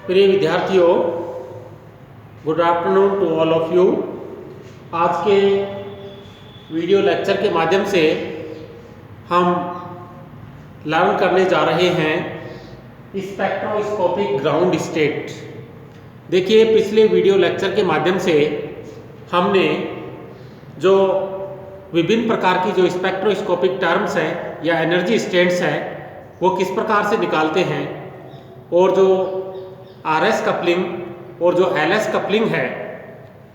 प्रिय विद्यार्थियों, good afternoon to all of you. आज के वीडियो लेक्चर के माध्यम से हम लर्न करने जा रहे हैं स्पेक्ट्रोस्कोपिक ग्राउंड स्टेट। देखिए, पिछले वीडियो लेक्चर के माध्यम से हमने जो विभिन्न प्रकार की जो स्पेक्ट्रोस्कोपिक टर्म्स हैं या एनर्जी स्टेट्स हैं वो किस प्रकार से निकालते हैं, और जो आरएस कपलिंग और जो एलएस कपलिंग है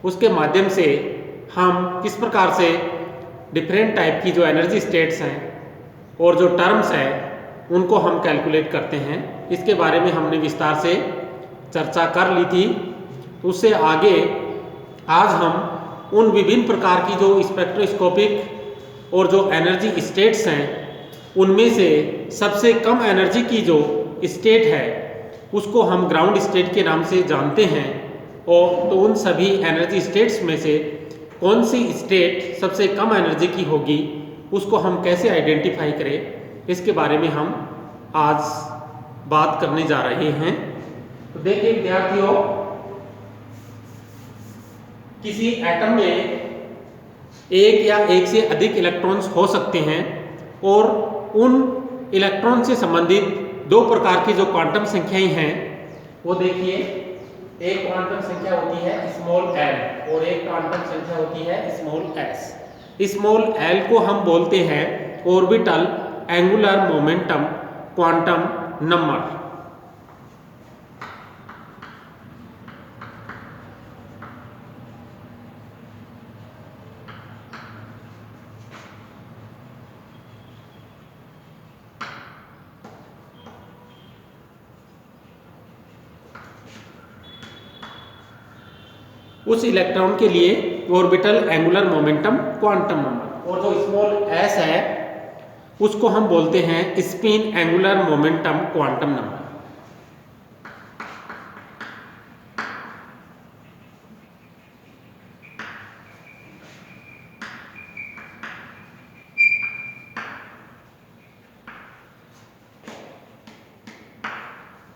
उसके माध्यम से हम किस प्रकार से डिफरेंट टाइप की जो एनर्जी स्टेट्स हैं और जो टर्म्स हैं उनको हम कैलकुलेट करते हैं। इसके बारे में हमने विस्तार से चर्चा कर ली थी। तो उससे आगे आज हम उन विभिन्न प्रकार की जो स्पेक्ट्रोस्कोपिक और जो एनर्जी स्टेट्स हैं उनमें से सबसे कम एनर्जी की जो स्टेट है उसको हम ग्राउंड स्टेट के नाम से जानते हैं। और तो उन सभी एनर्जी स्टेट्स में से कौन सी स्टेट सबसे कम एनर्जी की होगी उसको हम कैसे आइडेंटिफाई करें, इसके बारे में हम आज बात करने जा रहे हैं। तो देखिए विद्यार्थियों, किसी एटम में एक या एक से अधिक इलेक्ट्रॉन्स हो सकते हैं और उन इलेक्ट्रॉन से संबंधित दो प्रकार की जो क्वांटम संख्याएं हैं वो देखिए, एक क्वांटम संख्या होती है स्मॉल एल और एक क्वांटम संख्या होती है स्मॉल एस। स्मॉल एल को हम बोलते हैं orbital angular momentum quantum number. उस इलेक्ट्रॉन के लिए orbital angular momentum quantum number. और जो स्मॉल एस है उसको हम बोलते हैं spin angular momentum quantum number.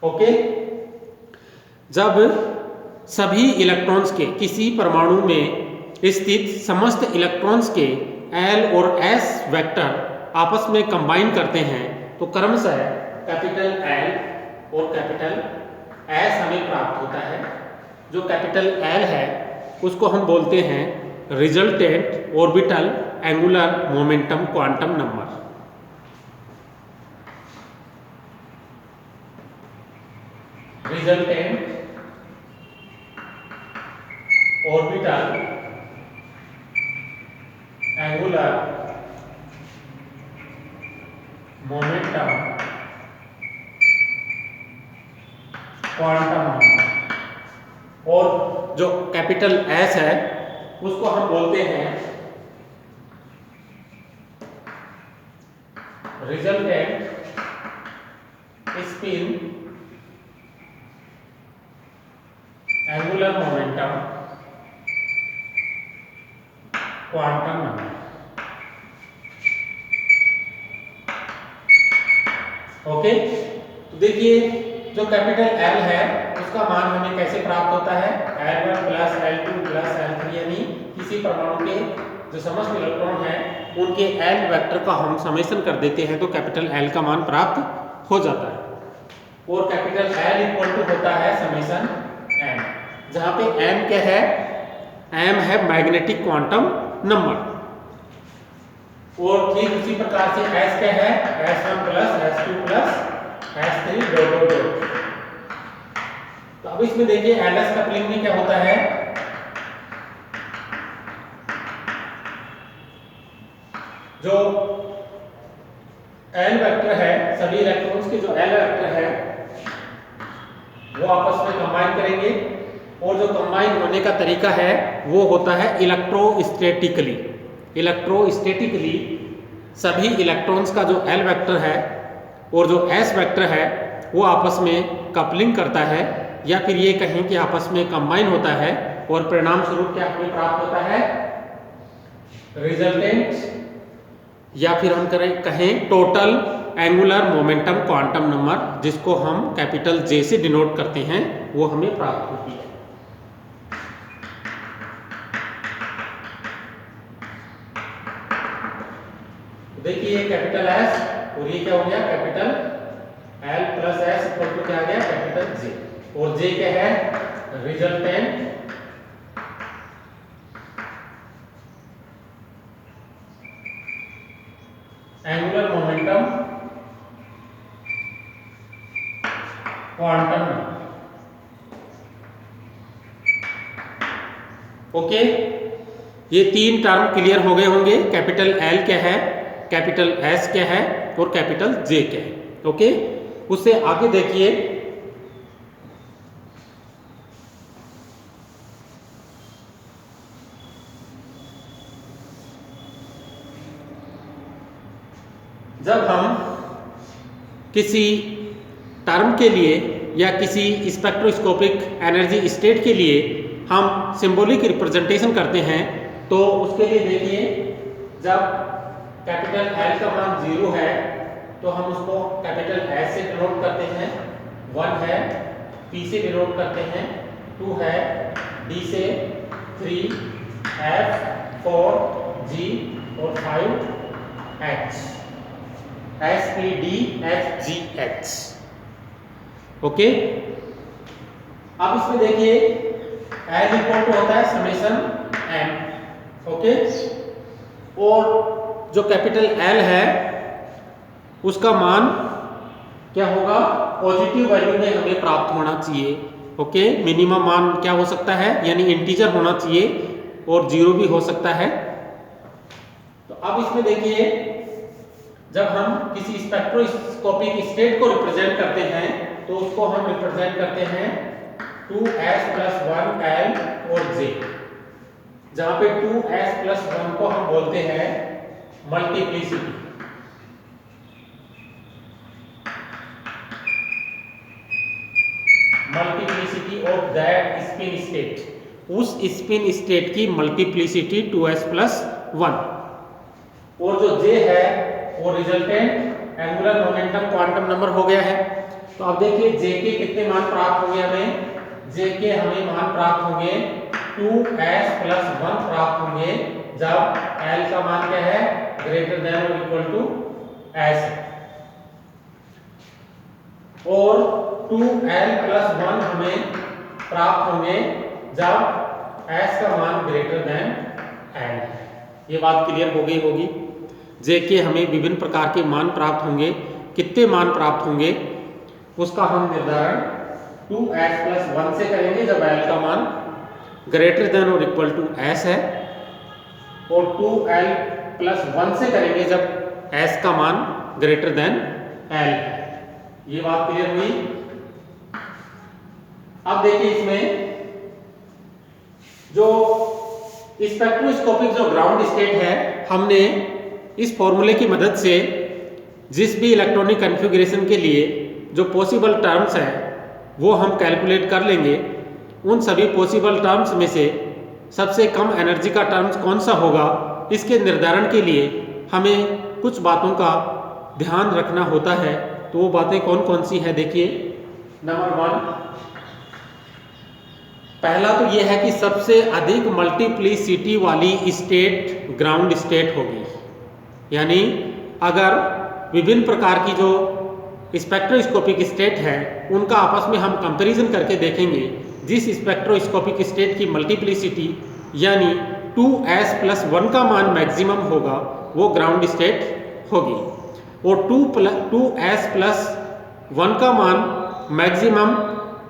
Okay, जब सभी इलेक्ट्रॉन्स के किसी परमाणु में स्थित समस्त इलेक्ट्रॉन्स के एल और एस वेक्टर आपस में कंबाइन करते हैं तो क्रमशः कैपिटल एल और कैपिटल एस हमें प्राप्त होता है। जो कैपिटल एल है उसको हम बोलते हैं resultant orbital angular momentum quantum number. Resultant orbital angular momentum quantum number. और जो कैपिटल एस है उसको हम बोलते हैं resultant spin angular momentum quantum number. Okay, तो देखिए जो कैपिटल एल है उसका मान हमें कैसे प्राप्त होता है, L1 plus L2 plus L3, यानी किसी परमाणु के जो समस्त इलेक्ट्रॉन है उनके एल वेक्टर का हम समेशन कर देते हैं तो कैपिटल एल का मान प्राप्त हो जाता है। और कैपिटल एल इक्वल टू होता है समेशन एम, जहां पे एम क्या है, एम है मैग्नेटिक क्वांटम नंबर। और ठीक उसी प्रकार से एस क्या है, S1 plus S2 plus S3 dot dot dot. तो अब इसमें देखिए एलएस कपलिंग में क्या होता है, जो एल वेक्टर है सभी इलेक्ट्रॉन्स के जो एल वेक्टर है वो आपस में कंबाइन करेंगे और जो कंबाइन होने का तरीका है वो होता है इलेक्ट्रोस्टैटिकली। इलेक्ट्रोस्टैटिकली सभी इलेक्ट्रॉन्स का जो एल वेक्टर है और जो एस वेक्टर है वो आपस में कपलिंग करता है, या फिर ये कहें कि आपस में कंबाइन होता है और परिणाम स्वरूप क्या हमें प्राप्त होता है, रिजल्टेंट, या फिर हम कहें total angular momentum quantum number, जिसको हम कैपिटल जे से डिनोट करते हैं, वो हमें प्राप्त होती है। देखिए कैपिटल एस और ये क्या हो गया capital L plus S equal to क्या आ गया कैपिटल जे, और जे क्या है resultant angular momentum quantum number. Okay, ये तीन टर्म क्लियर हो गए होंगे, कैपिटल एल क्या है, कैपिटल एस क्या है और कैपिटल जे क्या है। ओके, उससे आगे देखिए जब हम किसी टर्म के लिए या किसी स्पेक्ट्रोस्कोपिक एनर्जी स्टेट के लिए हम सिंबॉलिक रिप्रेजेंटेशन करते हैं, तो उसके लिए देखिए जब कैपिटल एल का मान 0 है तो हम उसको कैपिटल एस से डिनोट करते हैं, 1 है पी से डिनोट करते हैं, 2 है डी से, 3 एफ, 4 जी और 5 H, S P D F G H. Okay, अब इसमें देखिए एल इक्वल टू होता है समेशन एम। ओके, और जो कैपिटल एल है उसका मान क्या होगा पॉजिटिव वैल्यू में हमें प्राप्त होना चाहिए। ओके, मिनिमम मान क्या हो सकता है यानी इंटीजर होना चाहिए और 0 भी हो सकता है। तो अब इसमें देखिए जब हम किसी स्पेक्ट्रोस्कोपिक स्टेट को रिप्रेजेंट करते हैं तो उसको हम रिप्रेजेंट करते हैं 2s + 1l और j, जहां पे 2s + 1 को हम बोलते हैं multiplicity. Multiplicity of that spin state, उस स्पिन स्टेट की मल्टीप्लिसिटी 2s + 1, और जो j है वो resultant angular momentum quantum number हो गया है। तो अब देखिए j के कितने मान प्राप्त होंगे हमें, j के हमें मान प्राप्त होंगे 2s + 1 प्राप्त होंगे जब l का मान क्या है ग्रेटर देन और इक्वल टू s, और 2l + 1 हमें प्राप्त होंगे जब s का मान ग्रेटर देन l। ये बात क्लियर हो गई होगी। जे के हमें विभिन्न प्रकार के मान प्राप्त होंगे, कितने मान प्राप्त होंगे उसका हम निर्धारण 2s + 1 से करेंगे जब l का मान ग्रेटर देन और इक्वल टू s है, और 2l + 1 से करेंगे जब s का मान ग्रेटर देन l है। ये बात क्लियर हुई। अब देखिए इसमें जो स्पेक्ट्रोस्कोपिक जो ग्राउंड स्टेट है, हमने इस फॉर्मूले की मदद से जिस भी इलेक्ट्रॉनिक कॉन्फ़िगरेशन के लिए जो पॉसिबल टर्म्स हैं वो हम कैलकुलेट कर लेंगे। उन सभी पॉसिबल टर्म्स में से सबसे कम एनर्जी का टर्म्स कौन सा होगा, इसके निर्धारण के लिए हमें कुछ बातों का ध्यान रखना होता है। तो वो बातें कौन कौन सी है देखिए। नंबर 1, पहला तो ये है कि सबसे अधिक मल्टीप्लिसिटी वाली स्टेट ग्राउंड स्टेट होगी, यानी अगर विभिन्न प्रकार की जो स्पेक्ट्रोस्कोपिक स्टेट है उनका आपस में हम कंपैरिजन करके देखेंगे, जिस स्पेक्ट्रोस्कोपिक स्टेट की मल्टीप्लिसिटी यानी 2s + 1 का मान मैक्सिमम होगा वो ग्राउंड स्टेट होगी, और 2s + 1 का मान मैक्सिमम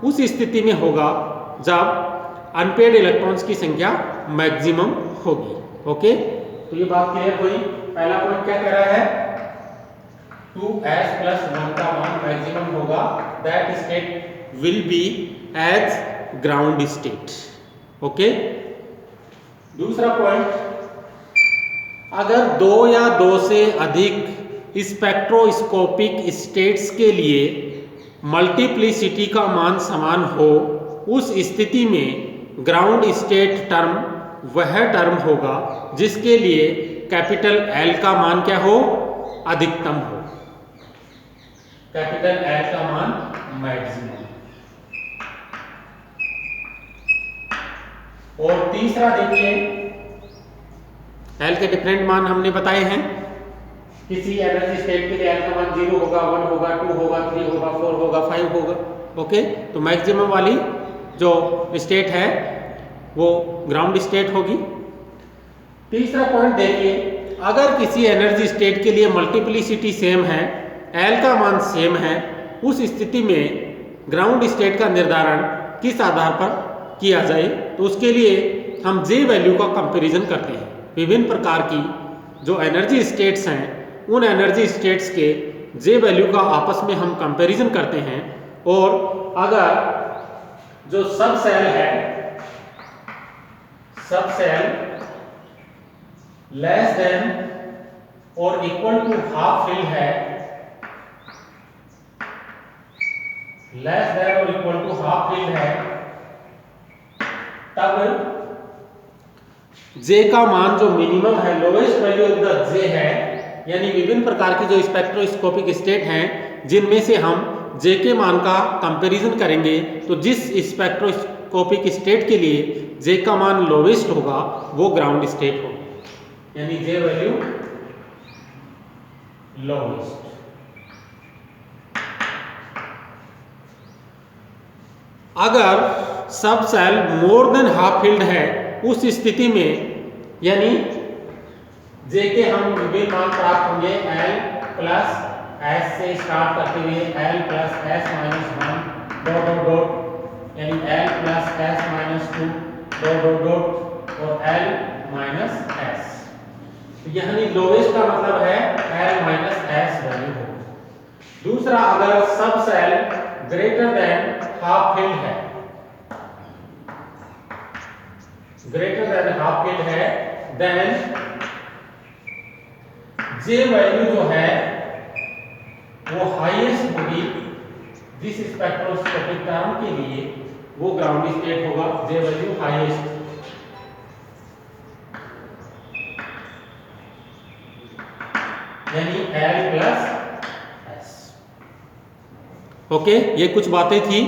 उस स्थिति में होगा जब अनपेड इलेक्ट्रॉन्स की संख्या मैक्सिमम होगी। ओके, तो ये बात क्लियर हुई। पहला पॉइंट क्या कह रहा है 2s + 1 का मान मैक्सिमम होगा, that state will be as ground state. Okay, दूसरा पॉइंट, अगर 2 या 2 से अधिक स्पेक्ट्रोस्कोपिक स्टेट्स के लिए मल्टीप्लिसिटी का मान समान हो, उस स्थिति में ग्राउंड स्टेट टर्म वह टर्म होगा जिसके लिए कैपिटल L का मान क्या हो अधिकतम हो। कैपिटल एल का मान मैक्सिमम। और तीसरा देखिए, एल के डिफरेंट मान हमने बताए हैं। किसी एनर्जी स्टेट के लिए एल का मान 0 होगा, 1 होगा, 2 होगा, 3 होगा, 4 होगा, 5 होगा। ओके, तो मैक्सिमम वाली जो स्टेट है वो ग्राउंड स्टेट होगी। तीसरा पॉइंट देखिए, अगर किसी एनर्जी स्टेट के लिए मल्टीप्लिसिटी सेम है, एल का मान सेम है, उस स्थिति में ग्राउंड स्टेट का निर्धारण किस आधार पर किया जाए, तो उसके लिए हम जे वैल्यू का कंपैरिजन करते हैं। विभिन्न प्रकार की जो एनर्जी स्टेट्स हैं, उन एनर्जी स्टेट्स के जे वैल्यू का आपस में हम कंपैरिजन करते हैं। और अगर जो सब सेल है, सब सेल लेस देन और इक्वल टू हाफ फिल है, लेस देन और इक्वल टू हाफ फिल है, तब जे का मान जो मिनिमम है, लोएस्ट वैल्यू ऑफ द जे है, यानी विभिन्न प्रकार की जो स्पेक्ट्रोस्कोपिक स्टेट हैं जिनमें से हम जे के मान का कंपैरिजन करेंगे, तो जिस स्पेक्ट्रोस्कोपिक स्टेट के लिए जे का मान लोवेस्ट होगा वो ग्राउंड स्टेट होगा, यानी जे वैल्यू लोवेस्ट। अगर subshell more than half filled है, उस स्थिति में यानी जे के हम विभिन्न मान प्राप्त होंगे, एल प्लस एस से स्टार्ट करते हुए L plus S minus 1 dot dot dot, यानी L plus S minus 2 dot dot dot और एल माइनस एस। यानी लोवेस्ट का मतलब है एल माइनस एस वैल्यू हो। दूसरा, अगर subshell greater than half filled है, ग्रेटर देन हाफ फिल्ड है, देन जे वैल्यू जो है वो हाईएस्ट होगी जिस स्पेक्ट्रोस्कोपिक टर्म के लिए, वो ग्राउंड स्टेट होगा, जे वैल्यू हाईएस्ट। यानी एल प्लस एस। ओके, ये कुछ बातें थी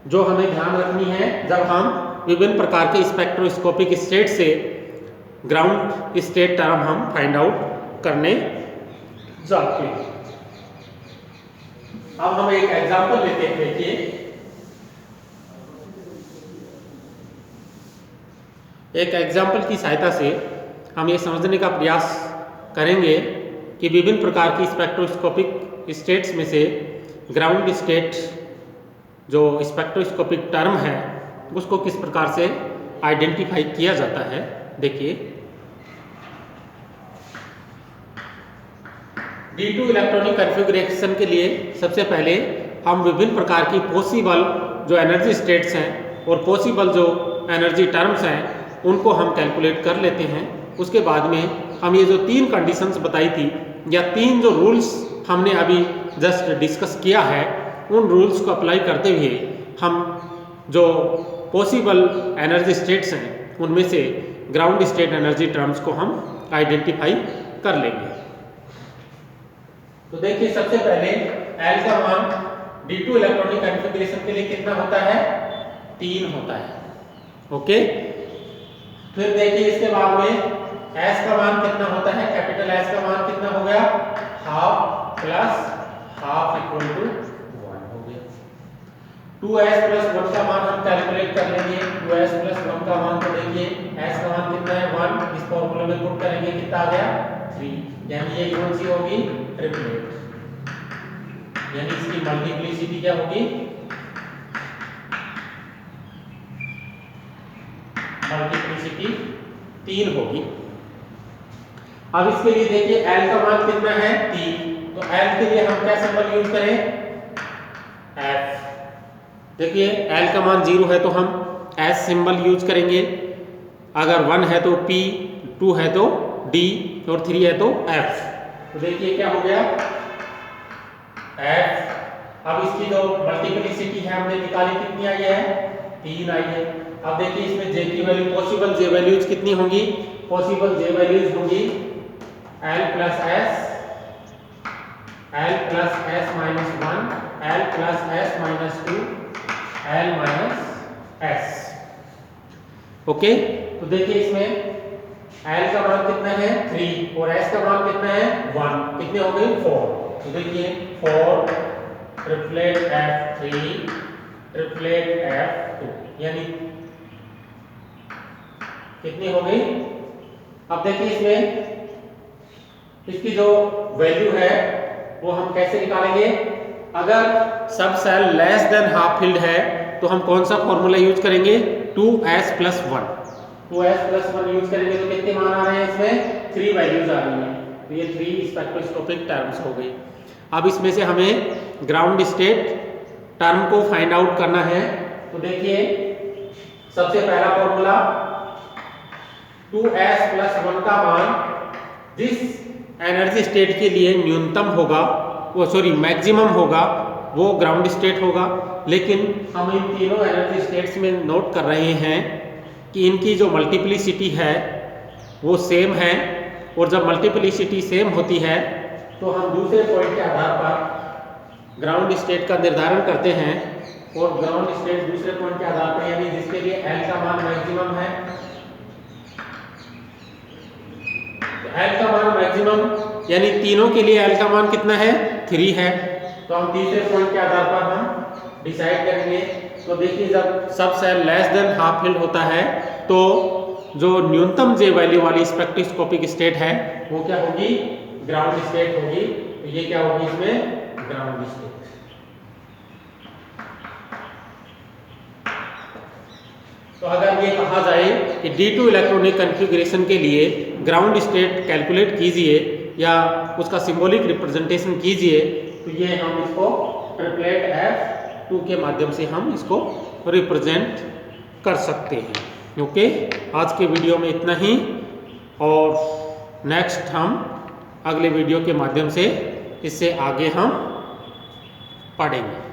जो हमें ध्यान रखनी है जब हम विभिन्न प्रकार के स्पेक्ट्रोस्कोपिक स्टेट से ग्राउंड स्टेट टर्म हम फाइंड आउट करने जाते हैं। अब हम एक एग्जांपल लेते हैं। देखिए, एक एग्जांपल की सहायता से हम ये समझने का प्रयास करेंगे कि विभिन्न प्रकार की स्पेक्ट्रोस्कोपिक स्टेट्स में से ग्राउंड स्टेट जो स्पेक्ट्रोस्कोपिक टर्म है उसको किस प्रकार से आइडेंटिफाई किया जाता है। देखिए, D2 इलेक्ट्रॉनिक कॉन्फ़िगरेशन के लिए सबसे पहले हम विभिन्न प्रकार की पॉसिबल जो एनर्जी स्टेट्स हैं और पॉसिबल जो एनर्जी टर्म्स हैं उनको हम कैलकुलेट कर लेते हैं। उसके बाद में हम ये जो 3 कंडीशंस बताई थी या 3 जो रूल्स हमने अभी जस्ट डिस्कस किया है, उन रूल्स को अप्लाई करते हुए हम जो पॉसिबल एनर्जी स्टेट्स हैं उनमें से ग्राउंड स्टेट एनर्जी टर्म्स को हम आइडेंटिफाई कर लेंगे। तो देखिए, सबसे पहले L का मान D2 इलेक्ट्रॉनिक कॉन्फ़िगरेशन के लिए कितना होता है? 3 होता है। ओके, फिर देखिए इसके बाद में S का मान कितना होता है? कैपिटल S का मान कितना हो गया? Half plus half equal to 1 हो गया। 2s प्लस 1 का मान हम कैलकुलेट कर लेंगे। 2s प्लस 1 का मान तो देखिए s का मान कितना है? 1। इस फॉर्मूले में पुट करेंगे, कितना आ गया? 3। यानी ये कौन सी होगी? ट्रिपलेट। यानी इसकी मल्टीप्लिसिटी क्या होगी? मल्टीप्लिसिटी 3 होगी। अब इसके लिए देखिए L का मान कितना है? 3। तो L के लिए हम क्या सिंबल यूज करें? F। देखिए L का मान 0 है तो हम S सिंबल यूज करेंगे, अगर 1 है तो P, 2 है तो D और 3 है तो F। तो देखिए क्या हो गया? F। अब इसकी जो मल्टीप्लिसिटी है हमने निकाली, कितनी आई है? 3 आई है। अब देखिए इसमें J की वैल्यू, पॉसिबल J वैल्यूज कितनी होंगी? पॉसिबल J वैल्यूज होंगी L plus S L plus S minus 1, L plus S minus 2, L minus S। Okay, तो देखिए इसमें L का मान कितना है 3 और S का मान कितना है 1, कितने हो गए 4। तो देखिए 4 ट्रिपलेट F3 ट्रिपलेट F2 यानी कितनी हो गई। अब देखिए इसमें इसकी जो वैल्यू है वो हम कैसे निकालेंगे। अगर subshell less than half filled है तो हम कौन सा फॉर्मूला यूज करेंगे 2s plus 1। 2s plus 1 use करेंगे तो कितने मान आ रहे हैं इसमें 3 वैल्यूज आ रही हैं। तो ये 3 स्पेक्ट्रोस्कोपिक टर्म्स हो गई। अब इसमें से हमें ग्राउंड स्टेट टर्म को फाइंड आउट करना है। तो देखिए सबसे पहला फॉर्मूला 2s plus 1 का मान जिस एनर्जी स्टेट के लिए न्यूनतम होगा वो मैक्सिमम होगा वो ग्राउंड स्टेट होगा। लेकिन हम इन तीनों एनर्जी स्टेट्स में नोट कर रहे हैं कि इनकी जो मल्टीप्लिसिटी है वो सेम है, और जब मल्टीप्लिसिटी सेम होती है तो हम दूसरे पॉइंट के आधार पर ग्राउंड स्टेट का निर्धारण करते हैं। और ग्राउंड स्टेट दूसरे पॉइंट के आधार पर यानी जिसके लिए L का मान मैक्सिमम है, L का मान मैक्सिमम यानी तीनों के लिए L का मान कितना है 3 है। तो हम तीसरे पॉइंट के आधार पर हम डिसाइड करेंगे। तो देखिए जब subshell less than half filled होता है तो जो न्यूनतम J वैल्यू वाली स्पेक्ट्रोस्कोपिक स्टेट है वो क्या होगी ग्राउंड स्टेट होगी। तो ये क्या होगी इसमें ग्राउंड स्टेट। तो अगर ये कहा जाए कि D2 इलेक्ट्रॉनिक कॉन्फ़िगरेशन के लिए ग्राउंड स्टेट कैलकुलेट कीजिए या उसका सिंबॉलिक रिप्रेजेंटेशन कीजिए, तो ये हम इसको ट्रिपलेट F2 के माध्यम से हम इसको रिप्रेजेंट कर सकते हैं। ओके, आज के वीडियो में इतना ही, और नेक्स्ट हम अगले वीडियो के माध्यम से इससे आगे हम पढ़ेंगे।